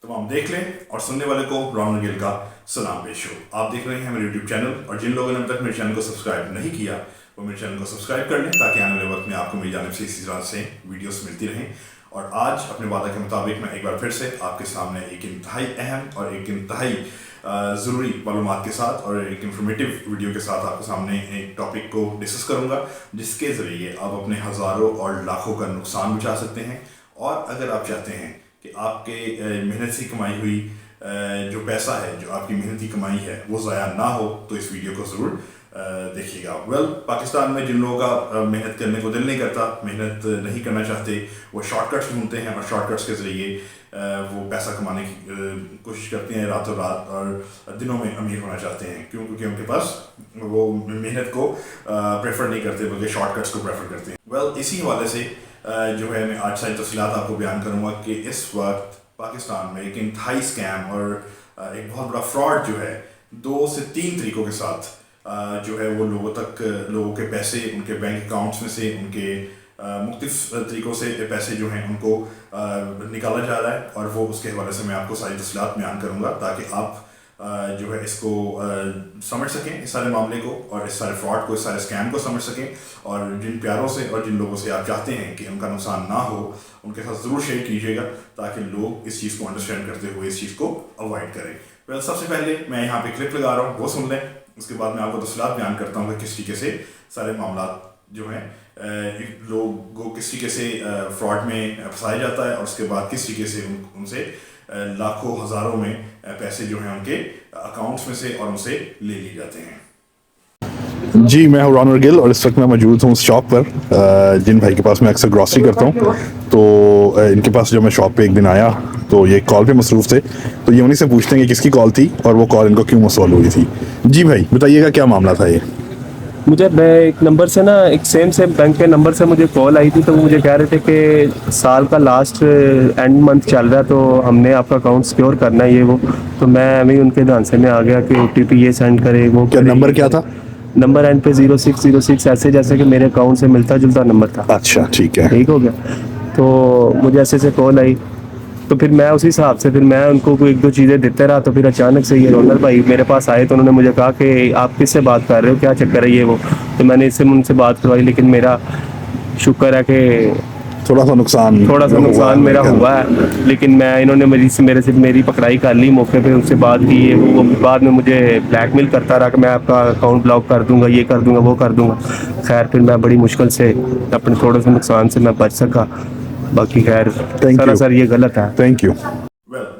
तमाम देख लें और सुनने वाले को रॉन गिल का सलाम पेश हो। आप देख रहे हैं मेरे यूट्यूब चैनल, और जिन लोगों ने अब तक मेरे चैनल को सब्सक्राइब नहीं किया वो मेरे चैनल को सब्सक्राइब कर लें ताकि आने वाले वक्त में आपको मेरी जानिब से इसी तरह से वीडियोस मिलती रहें। और आज अपने वादा के मुताबिक मैं एक बार फिर से आपके सामने एक इंतहाई अहम और एक इंतहाई ज़रूरी मालूमात के साथ और एक इंफॉर्मेटिव वीडियो के साथ आपके सामने एक टॉपिक को डिस्कस करूँगा, जिसके ज़रिए आप अपने हज़ारों और लाखों का नुकसान बचा सकते हैं। और अगर आप चाहते हैं कि आपके मेहनत से कमाई हुई जो पैसा है, जो आपकी मेहनती कमाई है, वो ज़ाया ना हो, तो इस वीडियो को ज़रूर देखिएगा। पाकिस्तान में जिन लोगों का मेहनत करने को दिल नहीं करता, मेहनत नहीं करना चाहते, वो शॉर्टकट्स ढूंढते हैं और शॉर्टकट्स के ज़रिए वो पैसा कमाने की कोशिश करते हैं रातों रात, और दिनों में अमीर होना चाहते हैं। क्यों? क्योंकि उनके पास वो मेहनत को प्रेफर नहीं करते बल्कि शॉर्टकट्स को प्रेफर करते हैं। इसी हवाले से जो है मैं आज सारी तफसीलात आपको बयान करूँगा कि इस वक्त पाकिस्तान में एक इंतहाई स्कैम और एक बहुत बड़ा फ्रॉड जो है 2 से 3 तरीक़ों के साथ जो है वो लोगों के पैसे उनके बैंक अकाउंट्स में से, उनके मुख्तलिफ तरीक़ों से पैसे जो हैं उनको निकाला जा रहा है। और वो उसके हवाले से मैं आपको सारी तफसीलात बयान करूँगा ताकि आप जो है इसको समझ सकें, इस सारे मामले को और इस सारे फ्रॉड को, इस सारे स्कैम को समझ सकें। और जिन प्यारों से और जिन लोगों से आप चाहते हैं कि उनका नुकसान ना हो, उनके साथ ज़रूर शेयर कीजिएगा ताकि लोग इस चीज़ को अंडरस्टैंड करते हुए इस चीज़ को अवॉइड करें। सबसे पहले मैं यहाँ पे क्लिप लगा रहा हूँ, वो सुन लें। उसके बाद मैं आपको तफसीलात बयान करता हूँ कि किस तरीके से सारे मामला जो हैं लोगों किस तरीके से फ्रॉड में फंसाया जाता है, और उसके बाद किस तरीके से उनसे लाखों हज़ारों में पैसे जो हैं उनके अकाउंट्स में से और उनसे ले लिए जाते हैं। जी, मैं हूँ रॉन गिल और इस वक्त मैं मौजूद हूँ उस शॉप पर जिन भाई के पास मैं अक्सर ग्रॉसरी करता हूँ। तो इनके पास जब मैं शॉप पे एक दिन आया तो ये कॉल पे मसरूफ़ थे, तो ये उन्हीं से पूछते हैं कि किसकी कॉल थी और वो कॉल इनको क्यों मसौल हुई थी। जी भाई, बताइएगा क्या मामला था ये। मुझे एक नंबर से ना, एक सेम बैंक के नंबर से मुझे कॉल आई थी। तो वो मुझे कह रहे थे कि साल का लास्ट एंड मंथ चल रहा है, तो हमने आपका अकाउंट सिक्योर करना है, ये वो। तो मैं अभी उनके ढांचे में आ गया कि OTP ये सेंड करे, वो क्या नंबर क्या था? नंबर एंड पे 0606, ऐसे जैसे कि मेरे अकाउंट से मिलता जुलता नंबर था। अच्छा, ठीक है, ठीक हो गया। तो मुझे ऐसे कॉल आई, तो फिर मैं उसी हिसाब से फिर मैं उनको कोई 1-2 चीज़ें देते रहा। तो फिर अचानक से ये रोनल भाई मेरे पास आए, तो उन्होंने मुझे कहा कि आप किससे बात कर रहे हो, क्या चक्कर है, ये वो। तो मैंने इससे उनसे बात करवाई, लेकिन मेरा शुक्र है कि थोड़ा सा नुकसान मेरा हुआ है। लेकिन इन्होंने मेरी पकड़ाई कर ली मौके पे, उनसे बात की है। वो बाद में मुझे ब्लैकमेल करता रहा कि मैं आपका अकाउंट ब्लॉक कर दूंगा, ये कर दूंगा, वो कर दूंगा। खैर फिर मैं बड़ी मुश्किल से अपने थोड़े से नुकसान से मैं बच सका। बाकी खैर सर ये गलत है। Thank you.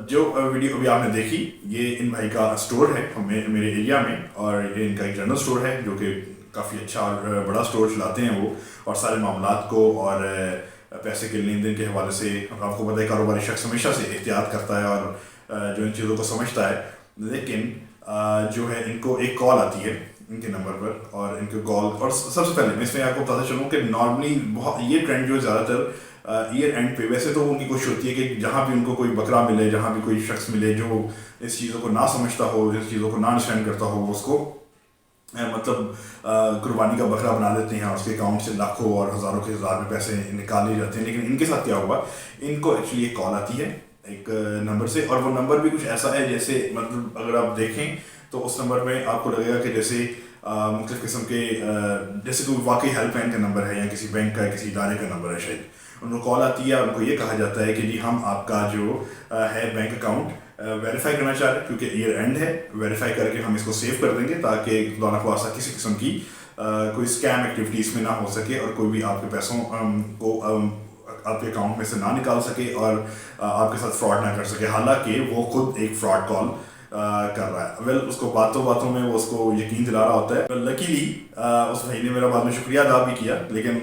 जो वीडियो अभी आपने देखी, ये इन भाई का स्टोर है मेरे एरिया में, और ये इनका एक जनरल स्टोर है जो कि काफ़ी अच्छा और बड़ा स्टोर चलाते हैं वो। और सारे मामलात को और पैसे के लेन देन के हवाले से आपको पता है कारोबारी शख्स हमेशा से एहतियात करता है और जो इन चीज़ों को समझता है। लेकिन जो है इनको एक कॉल आती है इनके नंबर पर, और इनके कॉल, और सबसे पहले मैं इसमें आपको बताता चलूँ कि नॉर्मली बहुत ये ट्रेंड जो है ज़्यादातर ईयर एंड पे, वैसे तो उनकी कोशिश होती है कि जहाँ भी उनको कोई बकरा मिले, जहाँ भी कोई शख्स मिले जो इस चीज़ों को ना समझता हो, इस चीज़ों को ना अंडरस्टैंड करता हो, वो उसको कुर्बानी का बकरा बना देते हैं और उसके अकाउंट से लाखों और हज़ारों के हज़ार में पैसे निकाल लिए जाते हैं। लेकिन इनके साथ क्या हुआ, इनको एक्चुअली एक कॉल आती है एक नंबर से, और वो नंबर भी कुछ ऐसा है जैसे, मतलब अगर आप देखें तो उस नंबर में आपको लगेगा कि जैसे मुख्तलिफ किस्म के जैसे कोई वाकई हेल्पलाइन का नंबर है या किसी बैंक का, किसी इदारे का नंबर है शायद। उनको कॉल आती है, उनको ये कहा जाता है कि जी हम आपका जो है बैंक अकाउंट वेरीफाई करना चाह रहे हैं, क्योंकि ईयर एंड है। वेरीफाई करके हम इसको सेव कर देंगे ताकि खुदा न खास्ता किसी किस्म की कोई स्कैम एक्टिविटीज़ में ना हो सके और कोई भी आपके पैसों को आपके अकाउंट में से ना निकाल सके और आपके साथ फ्रॉड ना कर सके। हालांकि वो खुद एक फ्रॉड कॉल कर रहा है। उसको बातों में वो उसको यकीन दिला रहा होता है। लकीली उस भाई ने मेरा बाद में शुक्रिया अदा भी किया, लेकिन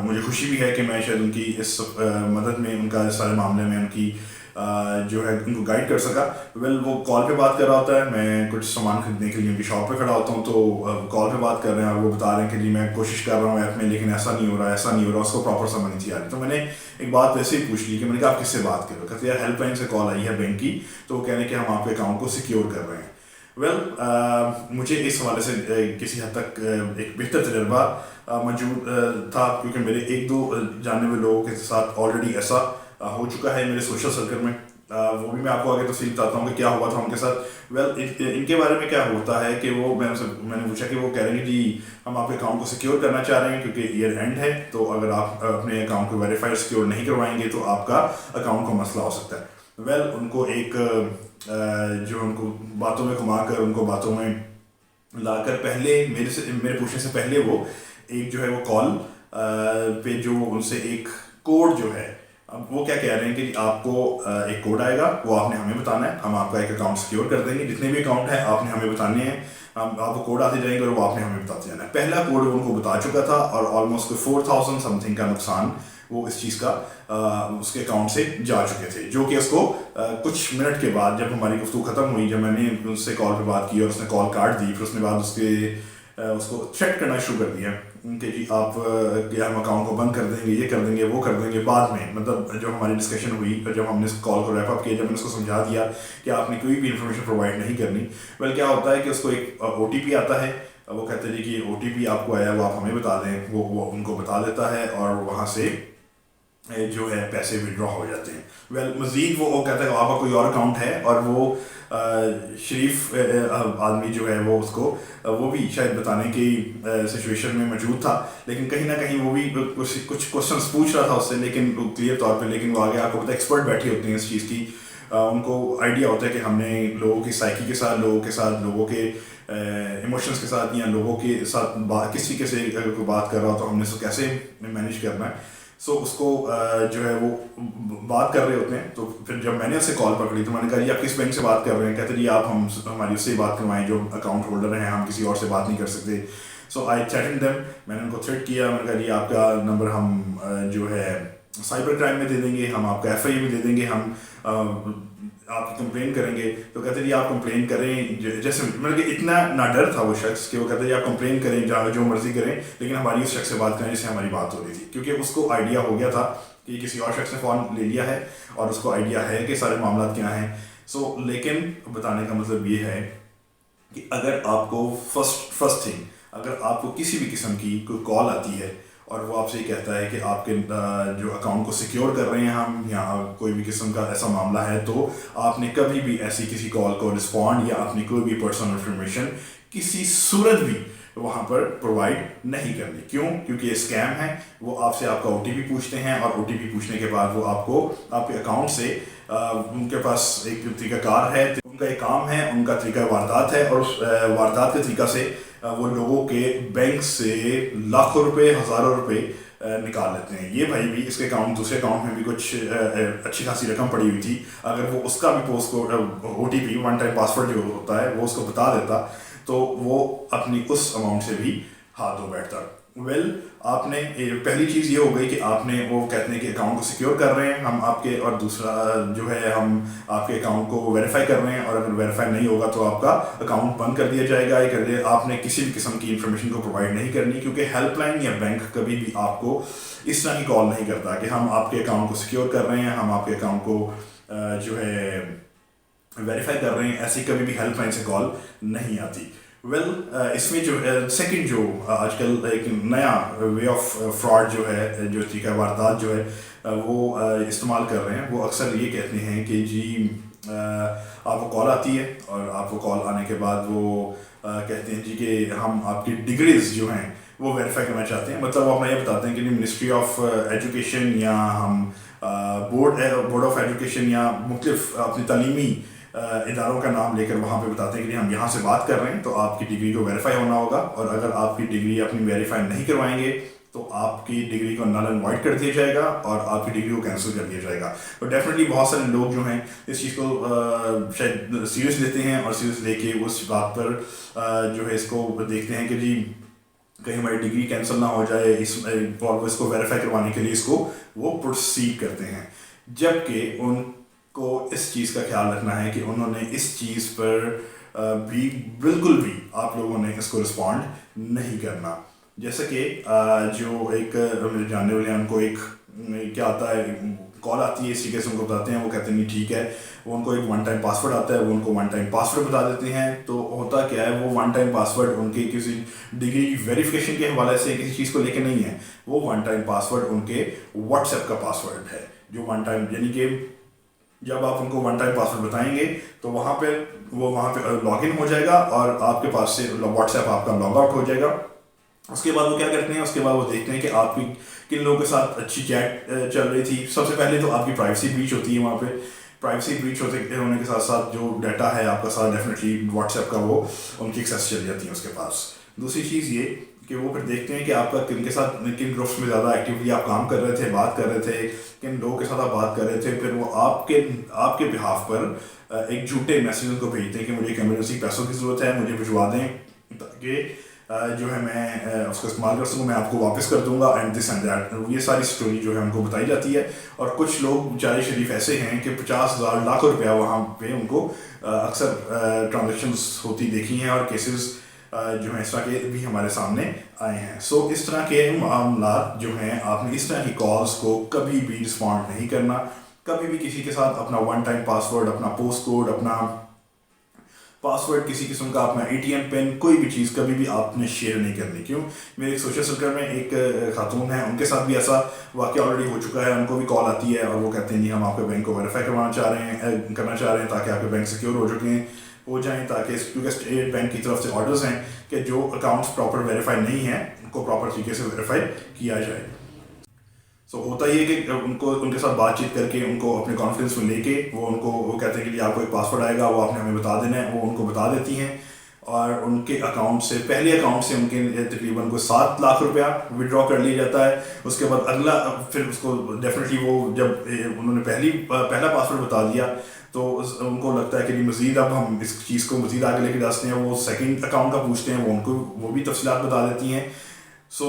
मुझे खुशी भी है कि मैं शायद उनकी इस मदद में, उनका इस सारे मामले में उनकी जो है उनको गाइड कर सका। वो कॉल पे बात कर रहा होता है, मैं कुछ सामान खरीदने के लिए उनकी शॉप पे खड़ा होता हूँ, तो कॉल पे बात कर रहे हैं और वो बता रहे हैं कि जी मैं कोशिश कर रहा हूँ ऐप में, लेकिन ऐसा नहीं हो रहा, उसको प्रॉपर समझ नहीं आ रही। तो मैंने एक बात वैसे ही पूछ ली कि मैंने कहा आप किससे बात कर रहे हो? कहते यार हेल्पलाइन से कॉल आई है बैंक की, तो वो कह रहे हैं कि हम आपके अकाउंट को सिक्योर कर रहे हैं। मुझे इस हवाले से किसी हद तक एक बेहतर तजर्बा मौजूद था, क्योंकि मेरे 1-2 जानने वाले लोगों के साथ ऑलरेडी ऐसा हो चुका है मेरे सोशल सर्कल में। वो भी मैं आपको आगे तफसील बताता हूँ कि क्या हुआ था उनके साथ। इनके बारे में क्या होता है कि वो मैंने पूछा कि वो कह रहे हैं कि जी हम आपके अकाउंट को सिक्योर करना चाह रहे हैं क्योंकि ईयर एंड है, तो अगर आप अपने अकाउंट को वेरीफाई सिक्योर नहीं करवाएंगे तो आपका अकाउंट को मसला हो सकता है। उनको एक जो उनको बातों में घुमा कर, उनको बातों में लाकर पहले मेरे पूछने से पहले वो एक जो है वो कॉल पे जो उनसे एक कोड जो है, अब वो क्या कह रहे हैं कि आपको एक कोड आएगा, वो आपने हमें बताना है, हम आपका एक अकाउंट सिक्योर कर देंगे, जितने भी अकाउंट है आपने हमें बताने हैं, हम आपको कोड आते जाएंगे और वो आपने हमें बताते जाना है। पहला कोड उनको बता चुका था और ऑलमोस्ट कोई 4000 समथिंग का नुकसान वो इस चीज़ का उसके अकाउंट से जा चुके थे, जो कि उसको कुछ मिनट के बाद जब हमारी गुफ्तगू ख़त्म हुई, जब मैंने उससे कॉल पे बात की और उसने कॉल काट दी, फिर उसने बाद उसको थ्रेट करना शुरू कर दिया कि जी आप हम अकाउंट को बंद कर देंगे, ये कर देंगे, वो कर देंगे। बाद में मतलब जब हमारी डिस्कशन हुई और जब हमने कॉल को रैप अप किया, जब मैंने उसको समझा दिया कि आपने कोई भी इन्फॉर्मेशन प्रोवाइड नहीं करनी, क्या होता है कि उसको एक OTP आता है, वो कहते हैं जी कि OTP आपको आया, वो आप हमें बता दें, वो उनको बता देता है और वहाँ से जो है पैसे विड्रॉ हो जाते हैं। मज़ीद वो कहता है आपका कोई और अकाउंट है और वो शरीफ आदमी जो है वो उसको वो भी शायद बताने की सिचुएशन में मौजूद था, लेकिन कहीं ना कहीं वो भी कुछ क्वेश्चंस पूछ रहा था उससे, लेकिन क्लियर तौर पे, लेकिन वो आगे आपको पता एक्सपर्ट बैठे होते हैं इस चीज़ की, उनको आइडिया होता है कि हमने लोगों की साइकी के साथ, लोगों के इमोशंस के साथ या लोगों के साथ किसी के से अगर कोई बात कर रहा हो तो हमने उसको कैसे मैनेज करना है। उसको जो है वो बात कर रहे होते हैं। तो फिर जब मैंने उससे कॉल पकड़ी तो मैंने कहा जी आप किस बैंक से बात कर रहे हैं? कहते जी आप हमारी उससे बात करवाएं जो अकाउंट होल्डर हैं, हम किसी और से बात नहीं कर सकते। आई थ्रेटन देम, मैंने उनको थ्रेट किया, मैंने कहा जी आपका नंबर हम जो है साइबर क्राइम में दे देंगे, हम आपका FIA में दे देंगे, हम आप कंप्लेन करेंगे। तो कहते जी आप कंप्लेन करें, जैसे मतलब कि इतना ना डर था वो शख्स कि वो कहते जी आप कंप्लेन करें, जो मर्जी करें, लेकिन हमारी उस शख्स से बात करें जिससे हमारी बात हो रही थी, क्योंकि उसको आइडिया हो गया था कि किसी और शख्स ने फ़ोन ले लिया है और उसको आइडिया है कि सारे मामला क्या हैं। लेकिन बताने का मतलब ये है कि अगर आपको फर्स्ट थिंग, अगर आपको किसी भी किस्म की कोई कॉल आती है और वो आपसे ये कहता है कि आपके जो अकाउंट को सिक्योर कर रहे हैं हम, या कोई भी किस्म का ऐसा मामला है, तो आपने कभी भी ऐसी किसी कॉल को रिस्पॉन्ड या अपनी कोई भी पर्सनल इंफॉर्मेशन किसी सूरत भी वहाँ पर प्रोवाइड नहीं करनी। क्यों? क्योंकि ये स्कैम है। वो आपसे आपका OTP पूछते हैं और OTP पूछने के बाद वो आपको आपके अकाउंट से उनके पास एक तरीकाकार है, उनका एक काम है, उनका तरीका वारदात है, और उस वारदात के तरीका से वो लोगों के बैंक से लाखों रुपए, हज़ारों रुपए निकाल लेते हैं। ये भाई भी इसके दूसरे अकाउंट में भी कुछ अच्छी खासी रकम पड़ी हुई थी, अगर वो उसका भी post code OTP one time password जो होता है वो उसको बता देता तो वो अपनी उस अमाउंट से भी हाथ धो बैठता। आपने पहली चीज़ ये हो गई कि आपने, वो कहते हैं कि अकाउंट को सिक्योर कर रहे हैं हम आपके, और दूसरा जो है हम आपके अकाउंट को वेरीफाई कर रहे हैं, और अगर वेरीफाई नहीं होगा तो आपका अकाउंट बंद कर दिया जाएगा। ये कर दिया, आपने किसी भी किस्म की इंफॉर्मेशन को प्रोवाइड नहीं करनी, क्योंकि हेल्पलाइन या बैंक कभी भी आपको इस तरह की कॉल नहीं करता कि हम आपके अकाउंट को सिक्योर कर रहे हैं, हम आपके अकाउंट को जो है वेरीफाई कर रहे हैं। ऐसी कभी भी हेल्पलाइन से कॉल नहीं आती। इसमें जो सेकंड जो आजकल एक नया वे ऑफ फ्रॉड जो है, जो तरीका वारदात जो है वो इस्तेमाल कर रहे हैं, वो अक्सर ये कहते हैं कि जी आपको कॉल आती है और आपको कॉल आने के बाद वो कहते हैं जी कि हम आपकी डिग्रीज जो हैं वो वेरीफाई करना चाहते हैं। मतलब वो अपना ये बताते हैं कि मिनिस्ट्री ऑफ एजुकेशन या हम बोर्ड ऑफ एजुकेशन या मुख्तलिफ अपनी तालीमी इदारों का नाम लेकर वहाँ पे बताते हैं कि हम यहाँ से बात कर रहे हैं, तो आपकी डिग्री को वेरीफाई होना होगा, और अगर आपकी डिग्री अपनी वेरीफाई नहीं करवाएंगे तो आपकी डिग्री को नल एंड वाइड कर दिया जाएगा और आपकी डिग्री को कैंसिल कर दिया जाएगा। तो डेफिनेटली बहुत सारे लोग जो हैं इस चीज़ को शायद सीरियस लेते हैं, और सीरियस लेके उस बात पर जो है इसको देखते हैं कि जी कहीं हमारी डिग्री कैंसिल ना हो जाए, और इसको वेरीफाई करवाने के लिए इसको वो प्रोसीड करते हैं। जबकि उनको इस चीज़ का ख्याल रखना है कि उन्होंने इस चीज़ पर भी बिल्कुल भी आप लोगों ने इसको रिस्पॉन्ड नहीं करना। जैसे कि जो एक मेरे जानने वाले हैं, उनको एक क्या आता है, कॉल आती है, इसी केस उनको बताते हैं, वो कहते हैं नहीं ठीक है, वो उनको एक वन टाइम पासवर्ड आता है, वो उनको वन टाइम पासवर्ड बता देते हैं। तो होता क्या है, वो वन टाइम पासवर्ड उनके किसी डिग्री वेरिफिकेशन के हवाले से किसी चीज़ को लेकर नहीं है, वो वन टाइम पासवर्ड उनके व्हाट्सएप का पासवर्ड है, जो वन टाइम यानी कि जब आप उनको वन टाइम पासवर्ड बताएंगे तो वहाँ पे लॉग इन हो जाएगा और आपके पास से व्हाट्सएप आपका लॉग आउट हो जाएगा। उसके बाद वो क्या करते हैं, उसके बाद वो देखते हैं कि आपकी किन लोगों के साथ अच्छी चैट चल रही थी। सबसे पहले तो आपकी प्राइवेसी ब्रीच होती है, वहाँ पे प्राइवेसी ब्रीच होने के साथ साथ जो डाटा है आपका सारा डेफिनेटली व्हाट्सएप का वो उनकी एक्सेस चली जाती है उसके पास। दूसरी चीज़ ये कि वो फिर देखते हैं कि आपका किन के साथ किन ग्रुप्स में ज़्यादा एक्टिवली आप काम कर रहे थे, बात कर रहे थे, किन लोगों के साथ आप बात कर रहे थे। फिर वो आपके बिहाफ पर एक झूठे मैसेज उनको भेजते हैं कि मुझे एक इमरजेंसी पैसों की ज़रूरत है, मुझे भिजवा दें ताकि जो है मैं उसको इस्तेमाल कर सकूँ, मैं आपको वापस कर दूंगा एंड दिस एंड दैट। ये सारी स्टोरी जो है उनको बताई जाती है। और कुछ लोग बेचारे शरीफ ऐसे हैं कि 50,000 लाख रुपया वहाँ पे उनको अक्सर ट्रांजेक्शंस होती देखी हैं और केसेस जो है इस तरह के भी हमारे सामने आए हैं। सो इस तरह के मामला जो हैं, आपने इस तरह की कॉल्स को कभी भी रिस्पॉन्ड नहीं करना। कभी भी किसी के साथ अपना वन टाइम पासवर्ड, अपना पोस्ट कोड, अपना पासवर्ड, किसी किस्म का अपना ATM पिन, कोई भी चीज़ कभी भी आपने शेयर नहीं करनी। क्यों? मेरे एक सोशल सर्कल में एक खातून है, उनके साथ भी ऐसा वाक़या ऑलरेडी हो चुका है। उनको भी कॉल आती है और वो कहते हैं जी हम आपके बैंक को वेरीफाई करना चाह रहे हैं ताकि आपके बैंक सिक्योर हो जाएं, ताकि क्योंकि स्टेट बैंक की तरफ से ऑर्डर्स हैं कि जो अकाउंट्स प्रॉपर वेरीफाई नहीं हैं उनको प्रॉपर तरीके से वेरीफाई किया जाए। सो होता ये कि उनके साथ बातचीत करके उनको अपने कॉन्फ्रेंस में लेके वो कहते हैं कि आपको एक पासवर्ड आएगा, वो आपने हमें बता देना है। वो उनको बता देती हैं और उनके अकाउंट से, पहले अकाउंट से उनके तकरीबन को 7 लाख रुपया विड्रॉ कर लिया जाता है। उसके बाद अगला, फिर उसको डेफिनेटली वो जब उन्होंने पहला पासवर्ड बता दिया तो उनको लगता है कि मज़ीद अब हम इस चीज़ को मज़ीद आगे लेके जा सकते हैं। वो सेकंड अकाउंट का पूछते हैं, वो भी तफसीलात बता देती हैं। सो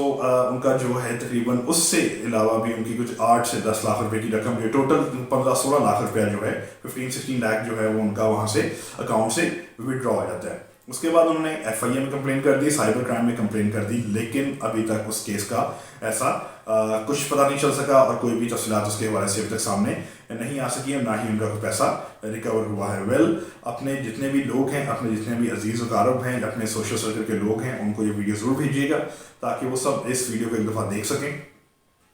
उनका जो है तकरीबन उससे अलावा भी उनकी कुछ 8 से 10 लाख रुपए की रकम, जो टोटल 15-16 लाख रुपया जो है, 15-16 लाख जो है वो उनका वहाँ से अकाउंट से विड्रॉ हो जाता है। उसके बाद उन्होंने FIA में कंप्लेन कर दी, साइबर क्राइम में कंप्लेन कर दी, लेकिन अभी तक उस केस का ऐसा कुछ पता नहीं चल सका और कोई भी तफसीलात उसके हवाले से अभी तक सामने नहीं आ सकी है, ना ही उनका कोई पैसा रिकवर हुआ है। अपने जितने भी लोग हैं, अपने जितने भी अजीज़ वकारब हैं, अपने सोशल सर्कल के लोग हैं, उनको ये वीडियो ज़रूर भेजिएगा ताकि वो सब इस वीडियो को एक दफ़ा देख सकें,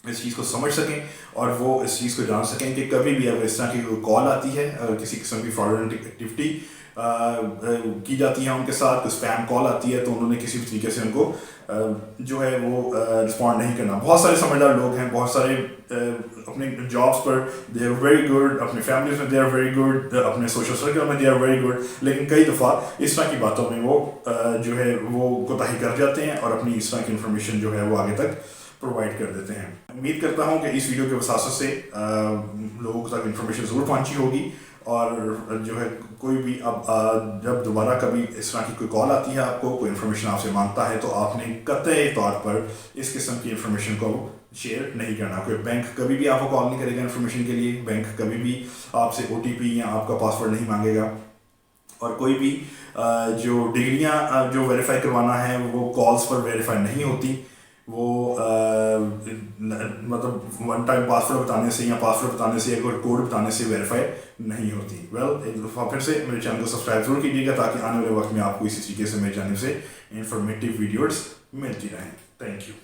इस चीज़ को समझ सकें और वो इस चीज़ को जान सकें कि कभी भी अगर इस तरह की कोई कॉल आती है, किसी किस्म की फ्रॉडलेंट एक्टिविटी की जाती है उनके साथ, कोई स्पैम कॉल आती है, तो उन्होंने किसी भी तरीके से उनको जो है वो रिस्पॉन्ड नहीं करना। बहुत सारे समझदार लोग हैं, बहुत सारे अपने जॉब्स पर दे आर वेरी गुड, अपने फैमिलीज में दे आर वेरी गुड, अपने सोशल सर्कल में दे आर वेरी गुड, लेकिन कई दफ़ा इस तरह की बातों में वो जो है वो कोताही कर जाते हैं और अपनी इस तरह की इन्फॉर्मेशन जो है वो आगे तक प्रोवाइड कर देते हैं। उम्मीद करता हूँ कि इस वीडियो के वसासत से लोगों तक इन्फॉर्मेशन ज़रूर पहुँची होगी और जो है कोई भी अब जब दोबारा कभी इस तरह की कोई कॉल आती है, आपको कोई इन्फॉर्मेशन आपसे मांगता है, तो आपने कतई तौर पर इस किस्म की इन्फॉर्मेशन को शेयर नहीं करना। कोई बैंक कभी भी आपको कॉल नहीं करेगा इन्फॉर्मेशन के लिए, बैंक कभी भी आपसे OTP या आपका पासवर्ड नहीं मांगेगा और कोई भी जो डिग्रियां जो वेरीफाई करवाना है वो कॉल्स पर वेरीफाई नहीं होती। वो मतलब वन टाइम पासवर्ड बताने से या पासवर्ड बताने से या कोई कोड बताने से वेरीफाई नहीं होती। एक दफ़ा फिर से मेरे चैनल को सब्सक्राइब जरूर कीजिएगा ताकि आने वाले वक्त में आपको इसी तरीके से मेरे चैनल से इंफॉर्मेटिव वीडियोस मिलती रहें। Thank you.